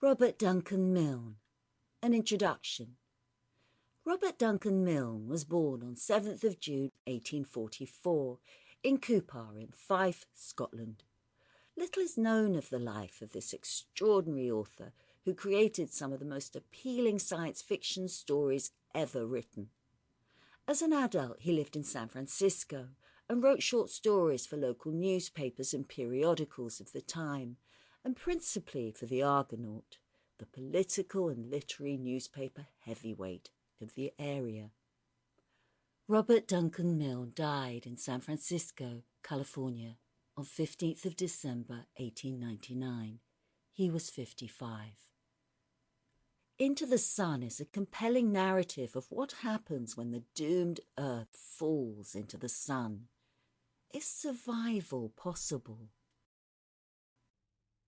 Robert Duncan Milne. An introduction. Robert Duncan Milne was born on 7th of June 1844 in Cupar in Fife, Scotland. Little is known of the life of this extraordinary author who created some of the most appealing science fiction stories ever written. As an adult, he lived in San Francisco and wrote short stories for local newspapers and periodicals of the time, and principally for the Argonaut, the political and literary newspaper heavyweight of the area. Robert Duncan Milne died in San Francisco, California, on 15th of December 1899. He was 55. Into the Sun is a compelling narrative of what happens when the doomed Earth falls into the Sun. Is survival possible?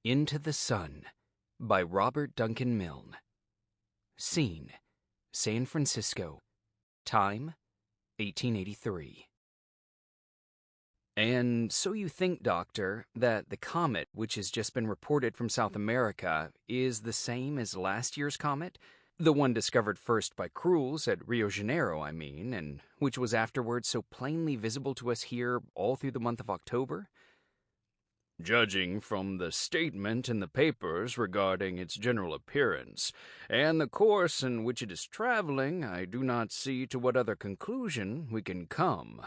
Into the Sun by Robert Duncan Milne. Scene: San Francisco. Time: 1883. And so you think, Doctor, that the comet which has just been reported from South America is the same as last year's comet? The one discovered first by Cruels at Rio Janeiro, I mean, and which was afterwards so plainly visible to us here all through the month of October? Judging from the statement in the papers regarding its general appearance, and the course in which it is traveling, I do not see to what other conclusion we can come.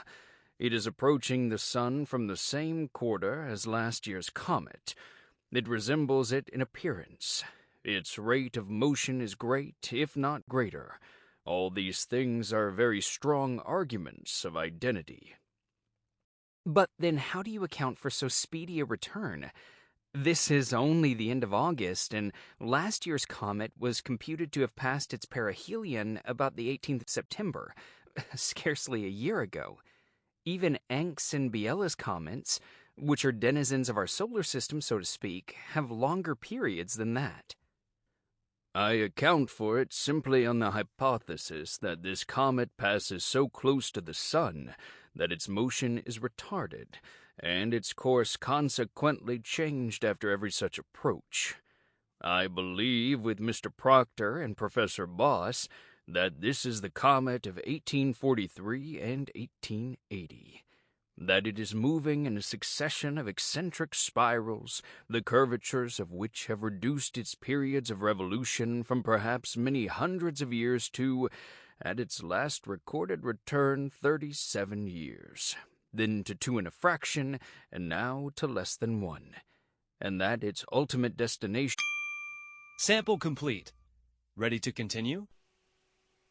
It is approaching the Sun from the same quarter as last year's comet. It resembles it in appearance. Its rate of motion is great, if not greater. All these things are very strong arguments of identity. But then how do you account for so speedy a return? This is only the end of August, and last year's comet was computed to have passed its perihelion about the 18th of September, scarcely a year ago. Even Encke's and Biela's comets, which are denizens of our solar system, so to speak, have longer periods than that. I account for it simply on the hypothesis that this comet passes so close to the Sun that its motion is retarded, and its course consequently changed after every such approach. I believe with Mr. Proctor and Professor Boss that this is the comet of 1843 and 1880, that it is moving in a succession of eccentric spirals, the curvatures of which have reduced its periods of revolution from perhaps many hundreds of years to, at its last recorded return, 37 years, then to 2 and a fraction, and now to less than 1, and that its ultimate destination... Sample complete. Ready to continue?